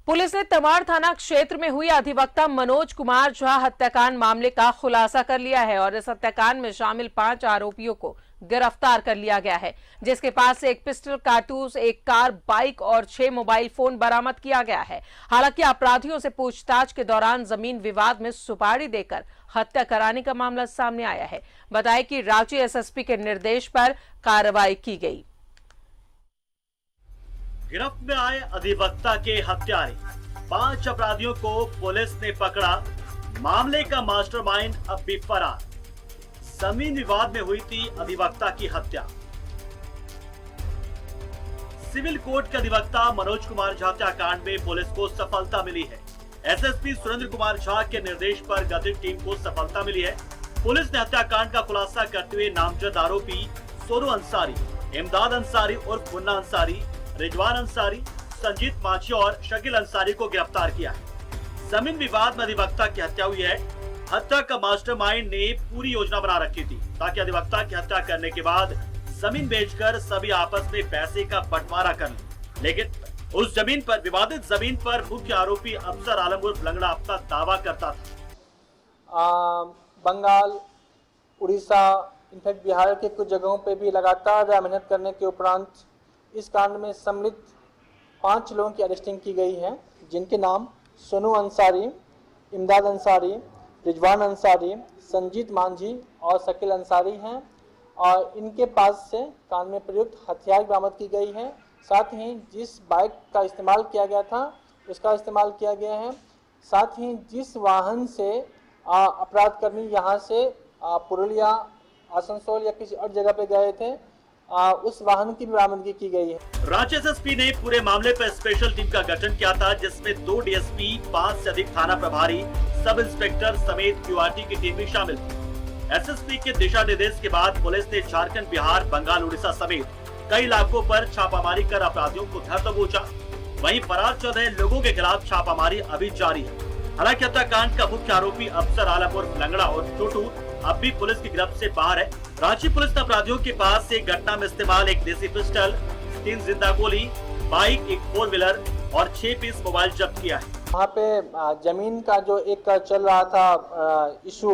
Police ने तमाड़ थाना क्षेत्र में हुई अधिवक्ता मनोज कुमार झा हत्याकांड मामले का खुलासा कर लिया है और इस हत्याकांड में शामिल 5 आरोपियों को गिरफ्तार कर लिया गया है, जिसके पास से एक पिस्टल, कारतूस, एक कार, बाइक और 6 मोबाइल फोन बरामद किया गया है। हालांकि अपराधियों से पूछताछ के दौरान जमीन विवाद में सुपारी देकर हत्या कराने का मामला सामने आया है। बताया कि रांची एसएसपी के निर्देश पर कार्रवाई की गई। गिरफ्त में आए अधिवक्ता के हत्यारे 5 अपराधियों को पुलिस ने पकड़ा। मामले का मास्टरमाइंड अब भी फरार। जमीन विवाद में हुई थी अधिवक्ता की हत्या। सिविल कोर्ट के अधिवक्ता मनोज कुमार झा हत्याकांड में पुलिस को सफलता मिली है। एसएसपी सुरेंद्र कुमार झा के निर्देश पर गठित टीम को सफलता मिली है। पुलिस ने हत्याकांड का खुलासा करते हुए नामजद आरोपी सोनू अंसारी, इमदाद अंसारी उर्फ मुन्ना अंसारी, रिजवान अंसारी, संजीत मांझी और शकील अंसारी को गिरफ्तार किया है। जमीन विवाद में अधिवक्ता की हत्या हुई है। हत्या का मास्टरमाइंड ने पूरी योजना बना रखी थी ताकि अधिवक्ता की हत्या करने के बाद जमीन बेचकर सभी आपस में पैसे का बंटवारा कर लें। लेकिन उस जमीन पर, विवादित जमीन पर मुख्य आरोपी अफसर आलम उर्फ लंगड़ा अपना दावा करता था। बंगाल, उड़ीसा, इनफैक्ट बिहार के कुछ जगहों पे भी लगातार मेहनत करने के उपरांत इस कांड में सम्मिलित 5 लोगों की अरेस्टिंग की गई है, जिनके नाम सोनू अंसारी, इमदाद अंसारी, रिजवान अंसारी, संजीत मांझी और शकील अंसारी हैं और इनके पास से कांड में प्रयुक्त हथियार बरामद की गई है। साथ ही जिस बाइक का इस्तेमाल किया गया था उसका इस्तेमाल किया गया है। साथ ही जिस वाहन से अपराधकर्मी यहाँ से पुरुलिया, आसनसोल या किसी और जगह पे गए थे, उस वाहन की बरामदगी की गई है। रांची एसएसपी ने पूरे मामले पर स्पेशल टीम का गठन किया था, जिसमें 2 डीएसपी, 5 से अधिक थाना प्रभारी, सब इंस्पेक्टर समेत क्यूआरटी की टीम भी शामिल थी। एसएसपी के दिशा निर्देश के बाद पुलिस ने झारखंड, बिहार, बंगाल, उड़ीसा समेत कई इलाकों पर छापामारी कर अपराधियों को धर दबोचा। वहीं फरार चल रहे लोगों के खिलाफ छापामारी अभी जारी है। हालांकि हत्याकांड का मुख्य आरोपी अफसर आलम उर्फ लंगड़ा और छोटू अब भी पुलिस की गिरफ्त से बाहर है। रांची पुलिस ने अपराधियों के पास से घटना में इस्तेमाल एक देसी पिस्टल, 3 जिंदा गोली, बाइक, एक 4 व्हीलर और 6 पीस मोबाइल जब्त किया है। वहाँ पे जमीन का जो एक चल रहा था इशू,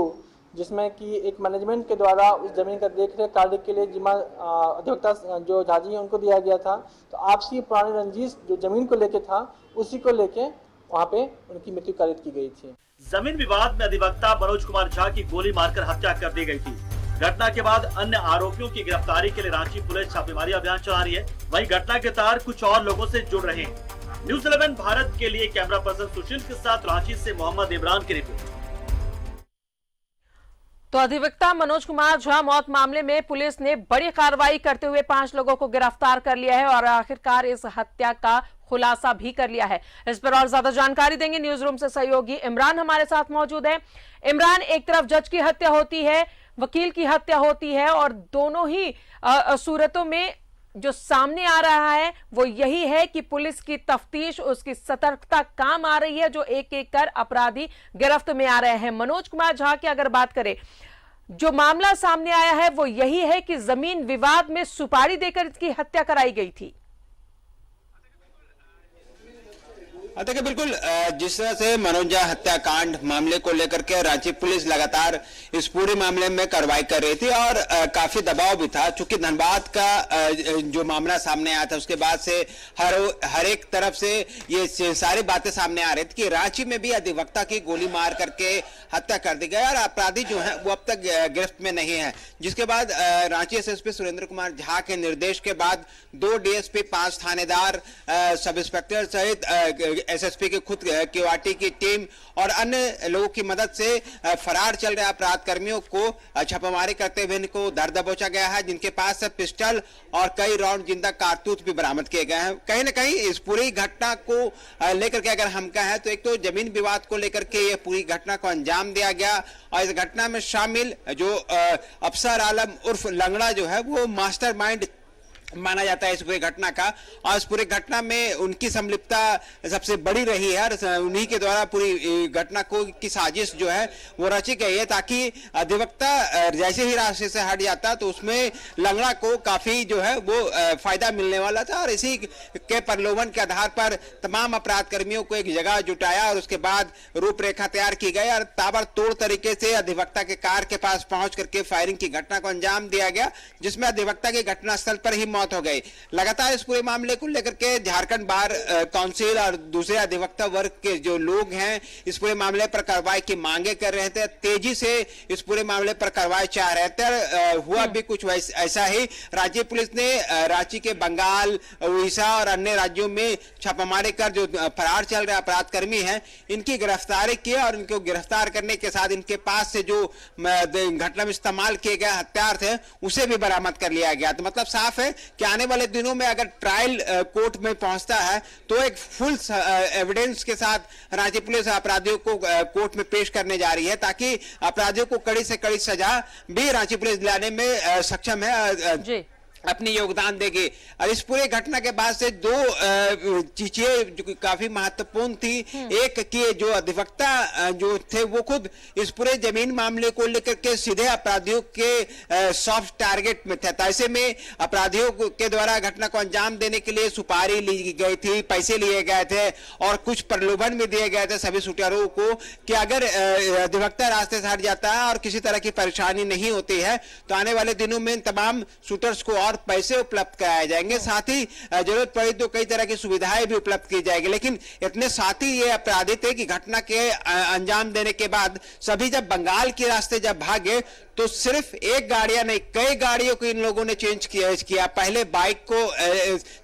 जिसमें कि एक मैनेजमेंट के द्वारा उस जमीन का देखरेख कार्य के लिए जिम्मा अधिवक्ता जो झाजी है उनको दिया गया था। तो आपसी पुरानी रंजिश जो जमीन को लेके था, उसी को लेके वहाँ पे उनकी मृत्यु कारित की गई थी। जमीन विवाद में अधिवक्ता मनोज कुमार झा की गोली मारकर हत्या कर दी गई थी। घटना के बाद अन्य आरोपियों की गिरफ्तारी के लिए रांची पुलिस छापेमारी अभियान चला रही है। वहीं घटना के तार कुछ और लोगों से जुड़ रहे हैं। न्यूज़ 11 भारत के लिए कैमरा पर्सन सुशील के साथ रांची से मोहम्मद इमरान की रिपोर्ट। तो अधिवक्ता मनोज कुमार झा मौत मामले में पुलिस ने बड़ी कार्रवाई करते हुए 5 लोगों को गिरफ्तार कर लिया है और आखिरकार इस हत्या का खुलासा भी कर लिया है। इस पर और ज्यादा जानकारी देंगे न्यूज रूम से सहयोगी इमरान हमारे साथ मौजूद है। इमरान, एक तरफ जज की हत्या होती है, वकील की हत्या होती है और दोनों ही सूरतों में जो सामने आ रहा है वो यही है कि पुलिस की तफ्तीश, उसकी सतर्कता काम आ रही है, जो एक एक कर अपराधी गिरफ्त में आ रहे हैं। मनोज कुमार झा की अगर बात करें, जो मामला सामने आया है वो यही है कि जमीन विवाद में सुपारी देकर इसकी हत्या कराई गई थी। देखिए, बिल्कुल जिस तरह से मनोज झा हत्याकांड मामले को लेकर के रांची पुलिस लगातार इस पूरे मामले में कार्रवाई कर रही थी और काफी दबाव भी था, चूंकि धनबाद का जो मामला सामने आया था उसके बाद से हर एक तरफ से ये सारी बातें सामने आ रही थी कि रांची में भी अधिवक्ता की गोली मार करके हत्या कर दी गई और अपराधी जो है वो अब तक गिरफ्त में नहीं है। जिसके बाद रांची एसएसपी सुरेंद्र कुमार झा के निर्देश के बाद 2 डीएसपी, 5 थानेदार, सब इंस्पेक्टर सहित एसएसपी के खुद क्यूआरटी की टीम और अन्य लोगों की मदद से फरार चल रहे अपराध कर्मियों को छापामारी करते हुए इनको दर दबोचा गया है, जिनके पास से पिस्टल और कई राउंड जिंदा कारतूस भी बरामद किए गए हैं। कहीं ना कहीं इस पूरी घटना को लेकर के अगर हम कहें तो एक तो जमीन विवाद को लेकर के ये पूरी घटना को अंजाम दिया गया और इस घटना में शामिल जो अफसर आलम उर्फ लंगड़ा जो है वो मास्टरमाइंड माना जाता है इस पूरी घटना का, और इस पूरी घटना में उनकी संलिप्तता सबसे बड़ी रही है और उन्हीं के द्वारा पूरी घटना को की साजिश जो है वो रची गई है, ताकि अधिवक्ता जैसे ही रास्ते से हट जाता तो उसमें लंगड़ा को काफी जो है वो फायदा मिलने वाला था। और इसी के प्रलोभन के आधार पर तमाम अपराध कर्मियों को एक जगह जुटाया और उसके बाद रूपरेखा तैयार की गई और ताबड़तोड़ तरीके से अधिवक्ता के कार के पास पहुंच करके फायरिंग की घटना को अंजाम दिया गया, जिसमें अधिवक्ता की घटनास्थल पर ही मौत हो गई। लगातार इस पूरे मामले को लेकर के झारखंड बार काउंसिल और दूसरे अधिवक्ता वर्ग के जो लोग हैं इस पूरे मामले पर कार्रवाई की मांगे कर रहे थे, तेजी से इस पूरे मामले पर कार्रवाई चाह रहे थे। हुआ भी कुछ ऐसा ही, राज्य पुलिस ने रांची के बंगाल, उड़ीसा और अन्य राज्यों में छापामारी कर जो फरार चल रहे अपराध कर्मी हैं इनकी गिरफ्तारी की और इनको गिरफ्तार करने के साथ इनके पास से जो घटना में इस्तेमाल किए गए हथियार थे उसे भी बरामद कर लिया गया। तो मतलब साफ है कि आने वाले दिनों में अगर ट्रायल कोर्ट में पहुंचता है तो एक फुल एविडेंस के साथ राज्य पुलिस अपराधियों को कोर्ट में पेश करने जा रही है, ताकि अपराधियों को कड़ी से कड़ी सजा भी राज्य पुलिस दिलाने में सक्षम है, अपनी योगदान देगी। और इस पूरे घटना के बाद से दो चीजें जो काफी महत्वपूर्ण थी, एक कि जो अधिवक्ता जो थे वो खुद इस पूरे जमीन मामले को लेकर के सीधे अपराधियों के सॉफ्ट टारगेट में थे। तो ऐसे में अपराधियों के द्वारा घटना को अंजाम देने के लिए सुपारी ली गई थी, पैसे लिए गए थे और कुछ प्रलोभन भी दिए गए थे सभी शूटरों को कि अगर अधिवक्ता रास्ते से हट जाता है और किसी तरह की परेशानी नहीं होती है तो आने वाले दिनों में तमाम शूटर्स को और पैसे उपलब्ध कराए जाएंगे, साथ ही जरूरत पड़ी तो कई तरह की सुविधाएं भी उपलब्ध की जाएगी। लेकिन इतने साथ ही ये अपराधी थे कि घटना के अंजाम देने के बाद सभी जब बंगाल के रास्ते जब भागे तो सिर्फ एक गाड़ियां नहीं कई गाड़ियों को इन लोगों ने चेंज किया। पहले बाइक को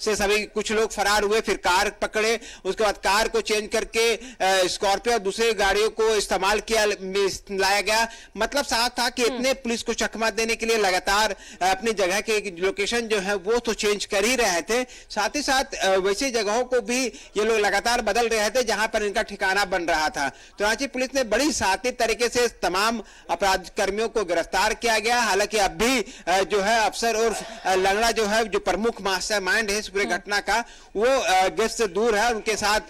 से सभी कुछ लोग फरार हुए, फिर कार पकड़े, उसके बाद कार को चेंज करके स्कॉर्पियो और दूसरी गाड़ियों को इस्तेमाल किया लाया गया। मतलब साफ था कि इतने पुलिस को चकमा देने के लिए लगातार अपनी जगह के लोकेशन जो है वो तो चेंज कर ही रहे थे, साथ ही साथ वैसी जगहों को भी ये लोग लगातार बदल रहे थे जहां पर इनका ठिकाना बन रहा था। तो रांची पुलिस ने बड़ी साथी तरीके से तमाम अपराध कर्मियों को गिरफ्तार किया गया। हालांकि अब भी जो है अफसर और लंगड़ा जो है जो प्रमुख मास्टरमाइंड है इस पूरे घटना का वो गिरफ्त से दूर है। उनके साथ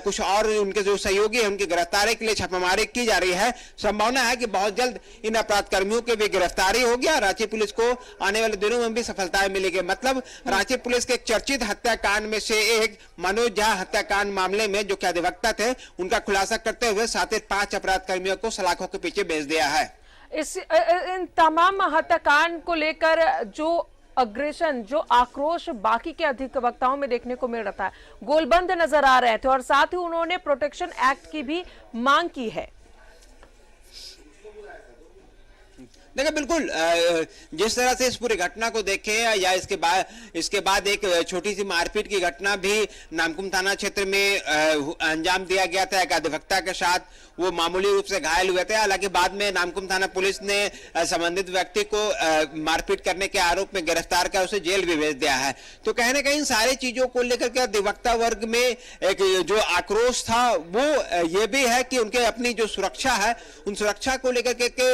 कुछ और उनके जो सहयोगी है उनकी गिरफ्तारी के लिए छापामारी की जा रही है। संभावना है कि बहुत जल्द इन अपराध कर्मियों की भी गिरफ्तारी होगी और रांची पुलिस को आने वाले दिनों में भी सफलताएं मिलेगी। मतलब रांची पुलिस के एक चर्चित हत्याकांड में से एक मनोज झा हत्याकांड मामले में जो कि अधिवक्ता थे उनका खुलासा करते हुए साथ ही 5 अपराध कर्मियों को सलाखों के पीछे भेज दिया है। इन तमाम हत्याकांड को लेकर जो अग्रेशन, जो आक्रोश बाकी के अधिवक्ताओं में देखने को मिल रहा है, गोलबंद नजर आ रहे थे और साथ ही उन्होंने प्रोटेक्शन एक्ट की भी मांग की है। देखिए बिल्कुल जिस तरह से इस पूरी घटना को देखें या इसके बाद एक छोटी सी मारपीट की घटना भी नामकुम थाना क्षेत्र में अंजाम दिया गया था। एक अधिवक्ता के साथ वो मामूली रूप से घायल हुए थे। हालांकि बाद में नामकुम थाना पुलिस ने संबंधित व्यक्ति को मारपीट करने के आरोप में गिरफ्तार कर उसे जेल भी भेज दिया है। तो कहीं ना कहीं सारी चीजों को लेकर के अधिवक्ता वर्ग में एक जो आक्रोश था वो ये भी है कि उनके अपनी जो सुरक्षा है उन सुरक्षा को लेकर के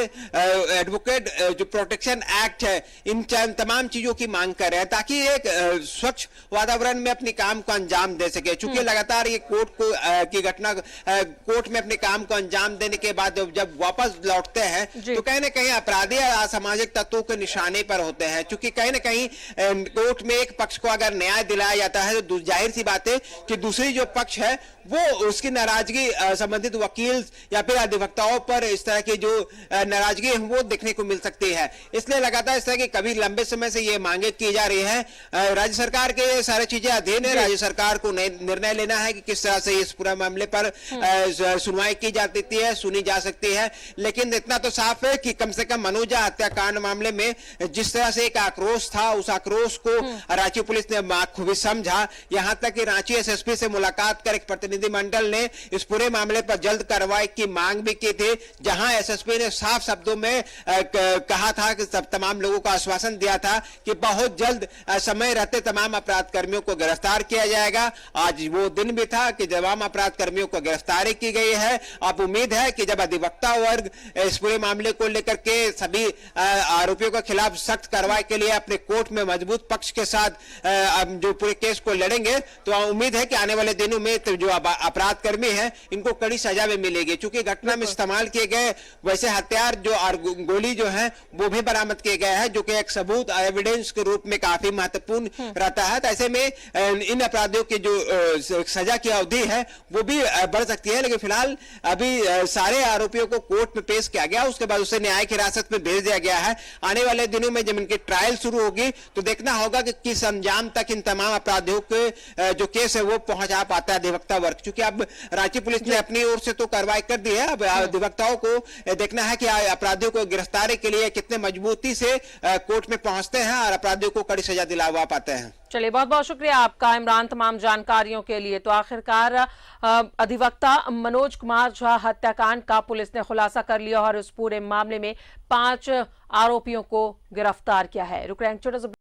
एडवोकेट जो प्रोटेक्शन एक्ट है इन तमाम चीजों की मांग कर रहे हैं ताकि एक स्वच्छ वातावरण में अपने काम को अंजाम दे सके। चूंकि लगातार ये की घटना कोर्ट में अपने काम को अंजाम देने के बाद जब वापस लौटते हैं तो कहीं ना कहीं अपराधी और असामाजिक तत्वों के निशाने पर होते हैं। चूंकि कहीं ना कहीं कोर्ट में एक पक्ष को अगर न्याय दिलाया जाता है तो जाहिर सी बात है कि दूसरी जो पक्ष है वो उसकी नाराजगी संबंधित वकील या फिर अधिवक्ताओं पर इस तरह की जो नाराजगी है वो देखने को मिल सकती है। इसलिए लगातार इस तरह की कभी लंबे समय से ये मांगे की जा रही है। राज्य सरकार के सारी चीजें अधीन है, राज्य सरकार को निर्णय लेना है कि किस तरह से इस पूरा मामले पर सुनवाई की जा सकती है, सुनी जा सकती है। लेकिन इतना तो साफ है कि कम से कम मनोज झा हत्याकांड मामले में जिस तरह से एक आक्रोश था उस आक्रोश को रांची पुलिस ने बखूबी समझा। यहां तक कि रांची एसएसपी से मुलाकात कर एक प्रतिनिधिमंडल ने इस पूरे मामले पर जल्द कार्रवाई की मांग भी की थी, जहां एसएसपी ने साफ शब्दों में कहा था कि सब तमाम लोगों को आश्वासन दिया था कि बहुत जल्द समय रहते तमाम अपराध कर्मियों को गिरफ्तार किया जाएगा। आज वो दिन भी था कि तमाम अपराध कर्मियों को गिरफ्तारी की गई है। अब उम्मीद है कि जब अधिवक्ता वर्ग इस पूरे मामले को लेकर के सभी आरोपियों के खिलाफ सख्त कार्रवाई के लिए अपने कोर्ट में मजबूत पक्ष के साथ जो पूरे केस को लड़ेंगे, तो उम्मीद है कि आने वाले दिनों में तो जो अपराध कर्मी हैं इनको कड़ी सजा भी मिलेगी। चूंकि घटना में इस्तेमाल किए गए वैसे हथियार जो और गोली जो है वो भी बरामद किए गए हैं, जो कि एक सबूत एविडेंस के रूप में काफी महत्वपूर्ण रहता है। तो ऐसे में इन अपराधियों की जो सजा की अवधि है वो भी बढ़ सकती है। लेकिन फिलहाल अभी सारे आरोपियों को कोर्ट में पेश किया गया, उसके बाद उसे न्यायिक हिरासत में भेज दिया गया है। आने वाले दिनों में जब इनकी ट्रायल शुरू होगी तो देखना होगा कि किस अंजाम तक इन तमाम अपराधियों के जो केस है वो पहुंचा पाता है अधिवक्ता वर्ग। क्योंकि अब रांची पुलिस ने अपनी ओर से तो कार्रवाई कर दी है, अब अधिवक्ताओं को देखना है कि अपराधियों को गिरफ्तारी के लिए कितने मजबूती से कोर्ट में पहुंचते हैं और अपराधियों को कड़ी सजा दिलवा पाते हैं। चलिए, बहुत बहुत शुक्रिया आपका इमरान तमाम जानकारियों के लिए। तो आखिरकार अधिवक्ता मनोज कुमार झा हत्याकांड का पुलिस ने खुलासा कर लिया और इस पूरे मामले में 5 आरोपियों को गिरफ्तार किया है। रुक रहे हैं छोटा सा